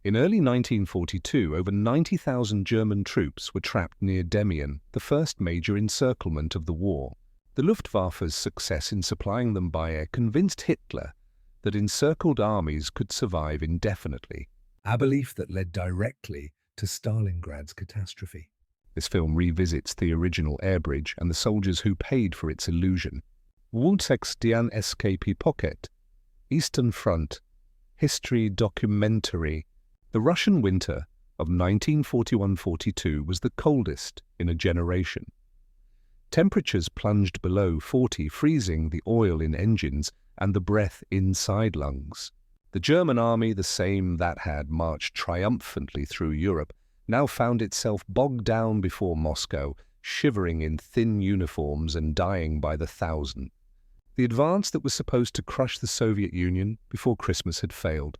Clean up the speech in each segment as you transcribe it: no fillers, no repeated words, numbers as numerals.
In early 1942, over 90,000 German troops were trapped near Demyansk, the first major encirclement of the war. The Luftwaffe's success in supplying them by air convinced Hitler that encircled armies could survive indefinitely, a belief that led directly to Stalingrad's catastrophe. This film revisits the original air bridge and the soldiers who paid for its illusion. Demyansk Pocket, Eastern Front, History Documentary. The Russian winter of 1941-42 was the coldest in a generation. Temperatures plunged below 40, freezing the oil in engines and the breath inside lungs. The German army, the same that had marched triumphantly through Europe, now found itself bogged down before Moscow, shivering in thin uniforms and dying by the thousand. The advance that was supposed to crush the Soviet Union before Christmas had failed.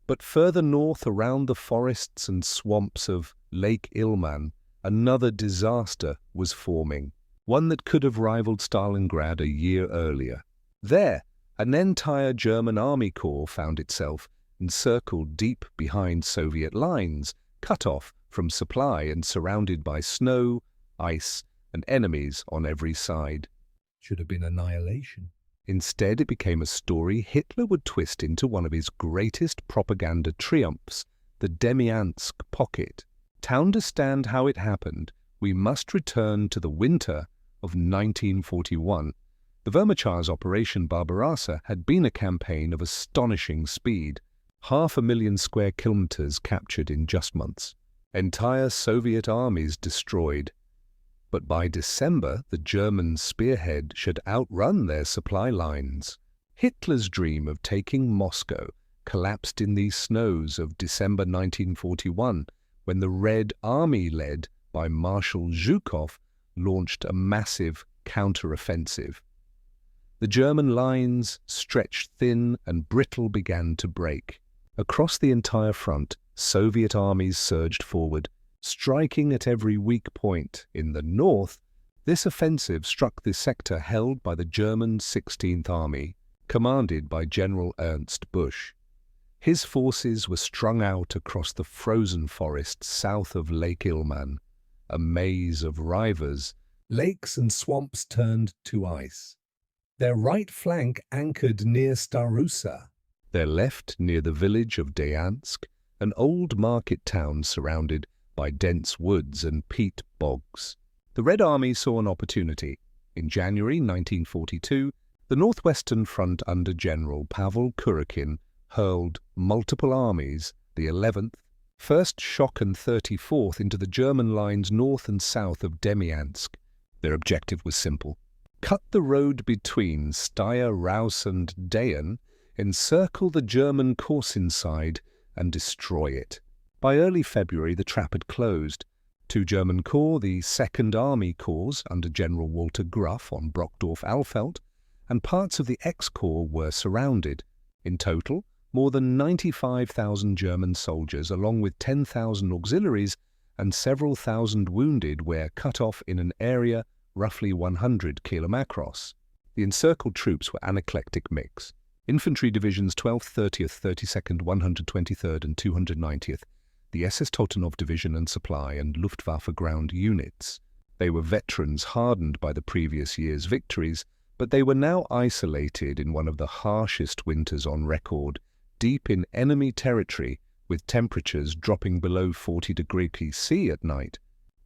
But further north, around the forests and swamps of Lake Ilmen, another disaster was forming, one that could have rivaled Stalingrad a year earlier. There, an entire German army corps found itself encircled deep behind Soviet lines, cut off from supply and surrounded by snow, ice, and enemies on every side. Should have been annihilation. Instead, it became a story Hitler would twist into one of his greatest propaganda triumphs, the Demyansk Pocket. To understand how it happened, we must return to the winter of 1941. The Wehrmachts's Operation Barbarossa had been a campaign of astonishing speed. 500,000 square kilometers captured in just months. Entire Soviet armies destroyed. But by December, the German spearhead should outrun their supply lines. Hitler's dream of taking Moscow collapsed in the snows of December 1941, when the Red Army, led by Marshal Zhukov, launched a massive counter-offensive. The German lines, stretched thin and brittle, began to break. Across the entire front, Soviet armies surged forward, striking at every weak point. In the north, this offensive struck the sector held by the German 16th Army, commanded by General Ernst Busch. His forces were strung out across the frozen forests south of Lake Ilmen, a maze of rivers. Lakes and swamps turned to ice. Their right flank anchored near Starusa, their left near the village of Demyansk, an old market town surrounded by dense woods and peat bogs. The Red Army saw an opportunity. In January 1942, the Northwestern Front under General Pavel Kurykin hurled multiple armies, the 11th, 1st Shock and 34th, into the German lines north and south of Demyansk. Their objective was simple: cut the road between Steyr, Raus and Dayen, encircle the German course inside, and destroy it. By early February, the trap had closed. Two German corps, the 2nd Army Corps under General Walter Gruff on Brockdorf-Alfeld, and parts of the X-Corps were surrounded. In total, more than 95,000 German soldiers, along with 10,000 auxiliaries and several thousand wounded, were cut off in an area roughly 100 km. The encircled troops were an eclectic mix. Infantry divisions 12th, 30th, 32nd, 123rd and 290th, the SS Totenov Division and Supply, and Luftwaffe ground units. They were veterans hardened by the previous year's victories, but they were now isolated in one of the harshest winters on record, deep in enemy territory, with temperatures dropping below 40 degrees C at night.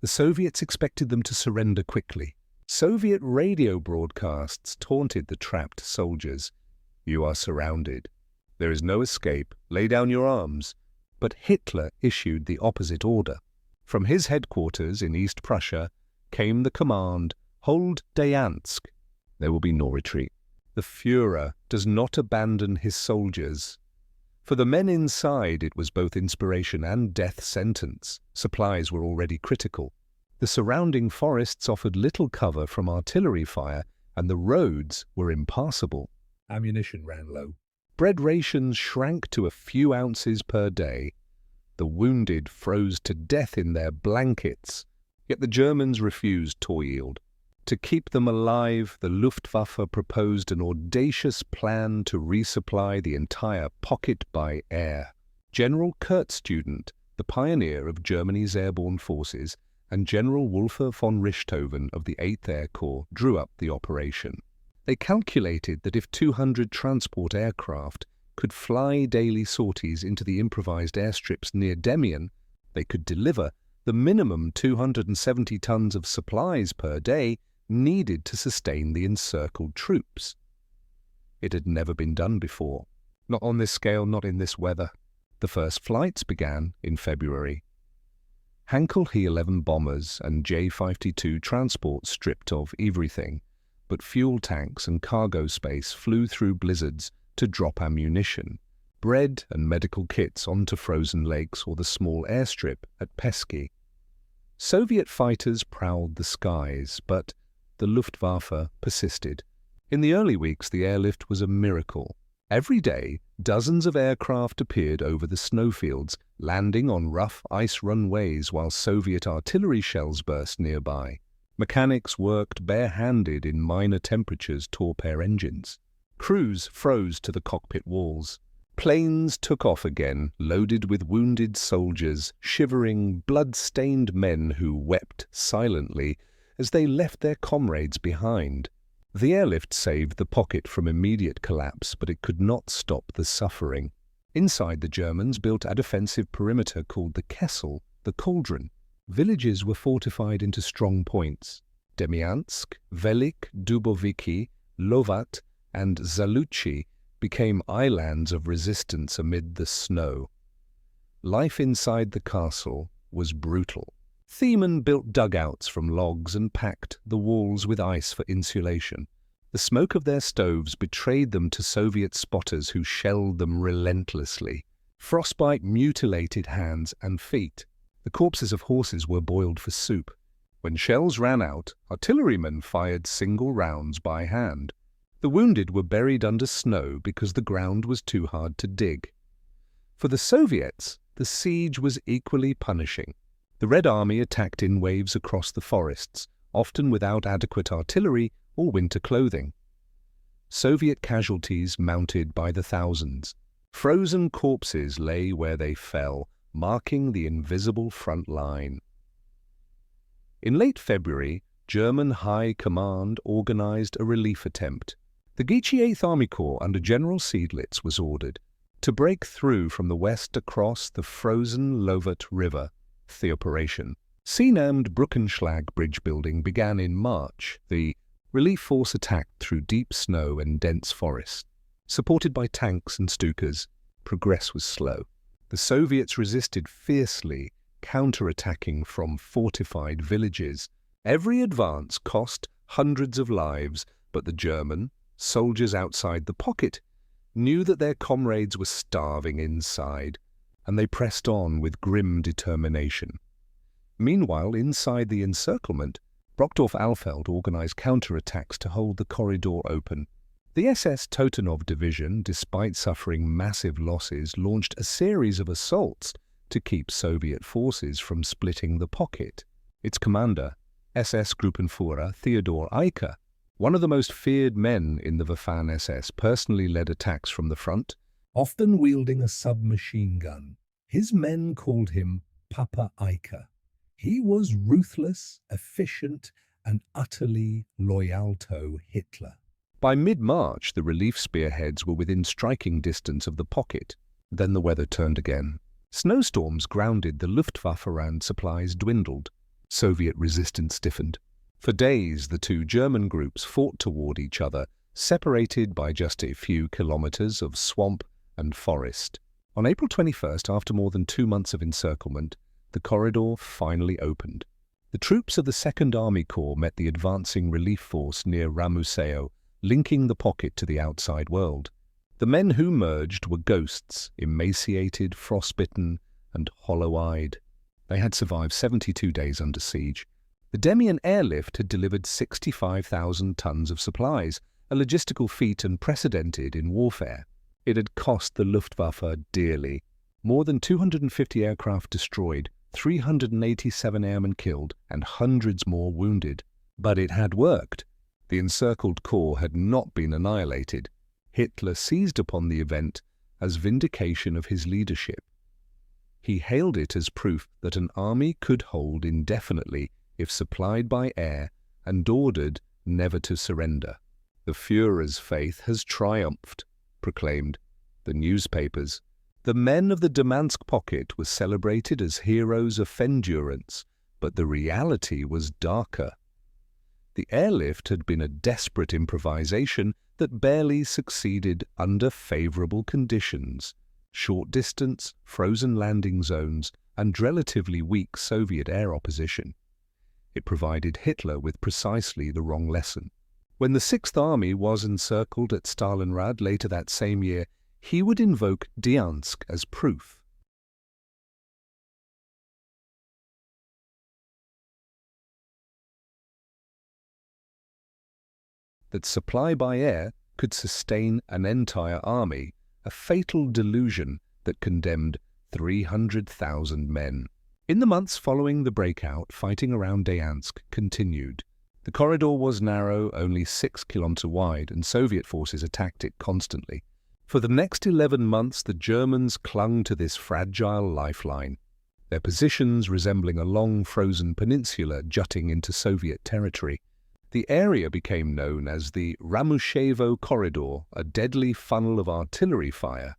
The Soviets expected them to surrender quickly. Soviet radio broadcasts taunted the trapped soldiers. "You are surrounded. There is no escape. Lay down your arms." But Hitler issued the opposite order. From his headquarters in East Prussia came the command, "Hold Demyansk. There will be no retreat." The Führer does not abandon his soldiers. For the men inside, it was both inspiration and death sentence. Supplies were already critical. The surrounding forests offered little cover from artillery fire, and the roads were impassable. Ammunition ran low. Bread rations shrank to a few ounces per day. The wounded froze to death in their blankets. Yet the Germans refused to yield. To keep them alive, the Luftwaffe proposed an audacious plan to resupply the entire pocket by air. General Kurt Student, the pioneer of Germany's airborne forces, and General Wolfgang von Richthofen of the 8th Air Corps drew up the operation. They calculated that if 200 transport aircraft could fly daily sorties into the improvised airstrips near Demyansk, they could deliver the minimum 270 tons of supplies per day needed to sustain the encircled troops. It had never been done before. Not on this scale, not in this weather. The first flights began in February. Heinkel He-11 bombers and J-52 transports stripped of everything, but fuel tanks and cargo space flew through blizzards to drop ammunition, bread and medical kits onto frozen lakes or the small airstrip at Pesky. Soviet fighters prowled the skies, but the Luftwaffe persisted. In the early weeks, the airlift was a miracle. Every day, dozens of aircraft appeared over the snowfields, landing on rough ice-run ways while Soviet artillery shells burst nearby. Mechanics worked bare-handed in minor temperatures torpedo engines. Crews froze to the cockpit walls. Planes took off again, loaded with wounded soldiers, shivering, blood-stained men who wept silently as they left their comrades behind. The airlift saved the pocket from immediate collapse, but it could not stop the suffering. Inside, the Germans built a defensive perimeter called the Kessel, the cauldron. Villages were fortified into strong points. Demyansk, Velik, Duboviki, Lovat, and Zaluchi became islands of resistance amid the snow. Life inside the castle was brutal. Thiemen built dugouts from logs and packed the walls with ice for insulation. The smoke of their stoves betrayed them to Soviet spotters who shelled them relentlessly. Frostbite mutilated hands and feet. The corpses of horses were boiled for soup. When shells ran out, artillerymen fired single rounds by hand. The wounded were buried under snow because the ground was too hard to dig. For the Soviets, the siege was equally punishing. The Red Army attacked in waves across the forests, often without adequate artillery or winter clothing. Soviet casualties mounted by the thousands. Frozen corpses lay where they fell, marking the invisible front line. In late February, German High Command organized a relief attempt. The Geichi 8th Army Corps under General Seydlitz was ordered to break through from the west across the frozen Lovat River. The operation, sea-named Brückenschlag bridge building, began in March. The relief force attacked through deep snow and dense forest. Supported by tanks and Stukas, progress was slow. The Soviets resisted fiercely, counterattacking from fortified villages. Every advance cost hundreds of lives, but the German soldiers outside the pocket knew that their comrades were starving inside, and they pressed on with grim determination. Meanwhile, inside the encirclement, Brockdorf-Alfeld organized counterattacks to hold the corridor open. The SS Totenov Division, despite suffering massive losses, launched a series of assaults to keep Soviet forces from splitting the pocket. Its commander, SS Gruppenführer Theodor Eicke, one of the most feared men in the Waffen-SS, personally led attacks from the front, often wielding a submachine gun. His men called him Papa Eicke. He was ruthless, efficient, and utterly loyal to Hitler. By mid-March, the relief spearheads were within striking distance of the pocket. Then the weather turned again. Snowstorms grounded the Luftwaffe and supplies dwindled. Soviet resistance stiffened. For days, the two German groups fought toward each other, separated by just a few kilometers of swamp and forest. On April 21st, after more than 2 months of encirclement, the corridor finally opened. The troops of the 2nd Army Corps met the advancing relief force near Ramuseo, linking the pocket to the outside world. The men who merged were ghosts, emaciated, frostbitten, and hollow-eyed. They had survived 72 days under siege. The Demyansk airlift had delivered 65,000 tons of supplies, a logistical feat unprecedented in warfare. It had cost the Luftwaffe dearly. More than 250 aircraft destroyed, 387 airmen killed, and hundreds more wounded. But it had worked. The encircled corps had not been annihilated. Hitler seized upon the event as vindication of his leadership. He hailed it as proof that an army could hold indefinitely if supplied by air and ordered never to surrender. "The Führer's faith has triumphed," proclaimed the newspapers. The men of the Demyansk pocket were celebrated as heroes of endurance, but the reality was darker. The airlift had been a desperate improvisation that barely succeeded under favorable conditions: short distance, frozen landing zones, and relatively weak Soviet air opposition. It provided Hitler with precisely the wrong lesson. When the Sixth Army was encircled at Stalingrad later that same year, he would invoke Demyansk as proof. That supply by air could sustain an entire army, a fatal delusion that condemned 300,000 men. In the months following the breakout, fighting around Demyansk continued. The corridor was narrow, only 6 kilometers wide, and Soviet forces attacked it constantly. For the next 11 months, the Germans clung to this fragile lifeline, their positions resembling a long frozen peninsula jutting into Soviet territory. The area became known as the Ramushevo Corridor, a deadly funnel of artillery fire.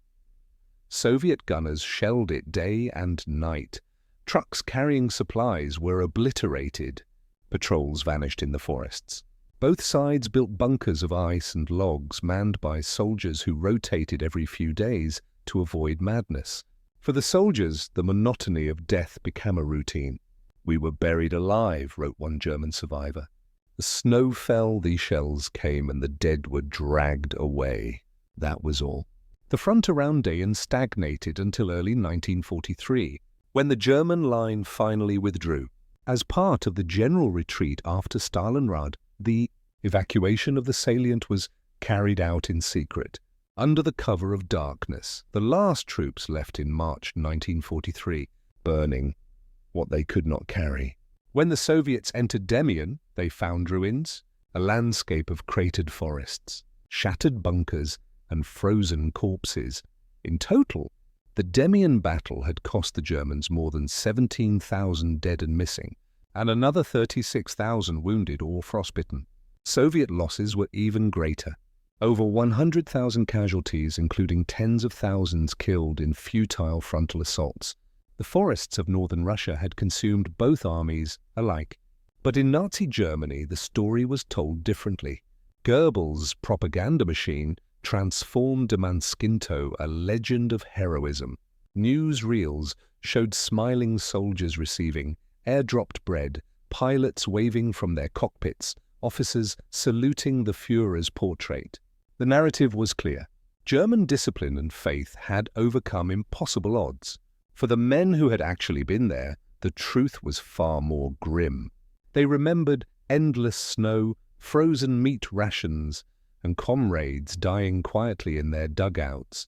Soviet gunners shelled it day and night. Trucks carrying supplies were obliterated. Patrols vanished in the forests. Both sides built bunkers of ice and logs manned by soldiers who rotated every few days to avoid madness. For the soldiers, the monotony of death became a routine. "We were buried alive," wrote one German survivor. "The snow fell, the shells came, and the dead were dragged away. That was all." The front around Demyansk stagnated until early 1943, when the German line finally withdrew. As part of the general retreat after Stalingrad, the evacuation of the salient was carried out in secret, under the cover of darkness. The last troops left in March 1943, burning what they could not carry. When the Soviets entered Demyansk, they found ruins, a landscape of cratered forests, shattered bunkers, and frozen corpses. In total, the Demyansk battle had cost the Germans more than 17,000 dead and missing, and another 36,000 wounded or frostbitten. Soviet losses were even greater. Over 100,000 casualties, including tens of thousands killed in futile frontal assaults. The forests of northern Russia had consumed both armies alike. But in Nazi Germany, the story was told differently. Goebbels' propaganda machine transformed Demyanskinto, a legend of heroism. Newsreels showed smiling soldiers receiving airdropped bread, pilots waving from their cockpits, officers saluting the Führer's portrait. The narrative was clear. German discipline and faith had overcome impossible odds. For the men who had actually been there, the truth was far more grim. They remembered endless snow, frozen meat rations, and comrades dying quietly in their dugouts.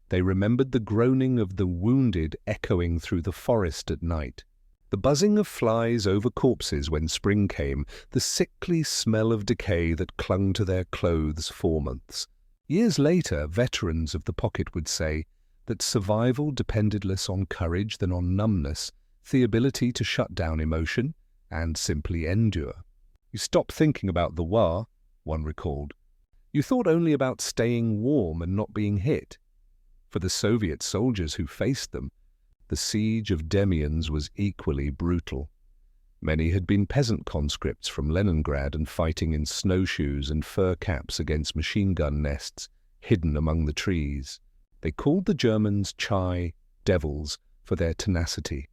They remembered the groaning of the wounded echoing through the forest at night, the buzzing of flies over corpses when spring came, the sickly smell of decay that clung to their clothes for months. Years later, veterans of the pocket would say that survival depended less on courage than on numbness, the ability to shut down emotion and simply endure. "You stopped thinking about the war," one recalled. "You thought only about staying warm and not being hit." For the Soviet soldiers who faced them, the siege of Demyansk was equally brutal. Many had been peasant conscripts from Leningrad and fighting in snowshoes and fur caps against machine gun nests hidden among the trees. They called the Germans Chai devils for their tenacity.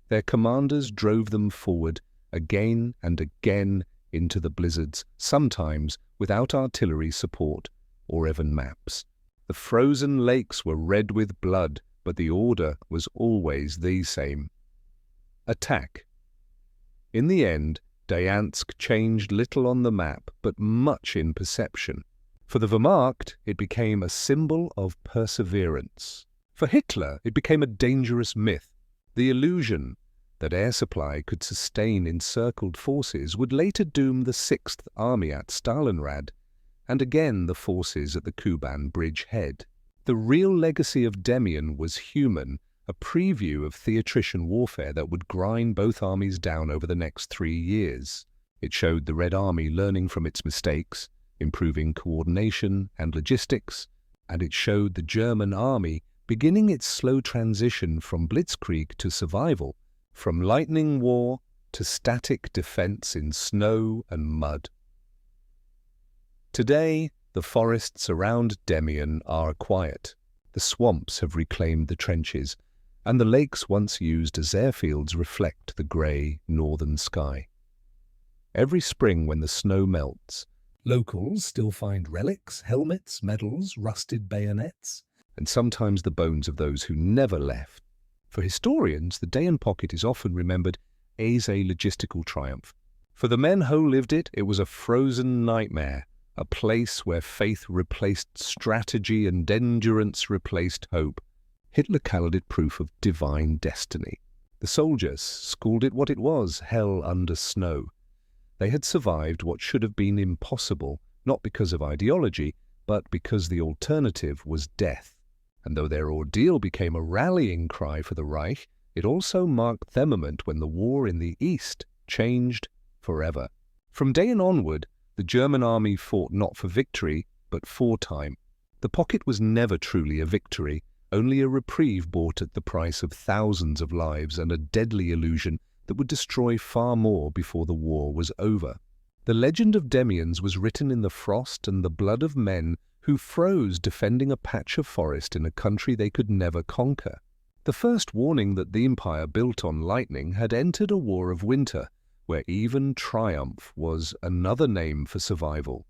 Their commanders drove them forward again and again into the blizzards, sometimes without artillery support or even maps. The frozen lakes were red with blood, but the order was always the same: attack. In the end, Demyansk changed little on the map, but much in perception. For the Wehrmacht, it became a symbol of perseverance. For Hitler, it became a dangerous myth. The illusion that air supply could sustain encircled forces would later doom the Sixth Army at Stalingrad, and again the forces at the Kuban bridgehead. The real legacy of Demyansk was human, a preview of theatrician warfare that would grind both armies down over the next 3 years. It showed the Red Army learning from its mistakes, improving coordination and logistics, and it showed the German army beginning its slow transition from blitzkrieg to survival, from lightning war to static defense in snow and mud. Today, the forests around Demyan are quiet. The swamps have reclaimed the trenches, and the lakes once used as airfields reflect the grey northern sky. Every spring when the snow melts, locals still find relics, helmets, medals, rusted bayonets, and sometimes the bones of those who never left. For historians, the Dayan Pocket is often remembered as a logistical triumph. For the men who lived it, it was a frozen nightmare, a place where faith replaced strategy and endurance replaced hope. Hitler called it proof of divine destiny. The soldiers called it what it was, hell under snow. They had survived what should have been impossible, not because of ideology, but because the alternative was death. And though their ordeal became a rallying cry for the Reich, it also marked the moment when the war in the East changed forever. From Dayan onward, the German army fought not for victory, but for time. The pocket was never truly a victory, only a reprieve bought at the price of thousands of lives and a deadly illusion that would destroy far more before the war was over. The legend of Demyansk was written in the frost and the blood of men who froze defending a patch of forest in a country they could never conquer. The first warning that the empire built on lightning had entered a war of winter, where even triumph was another name for survival.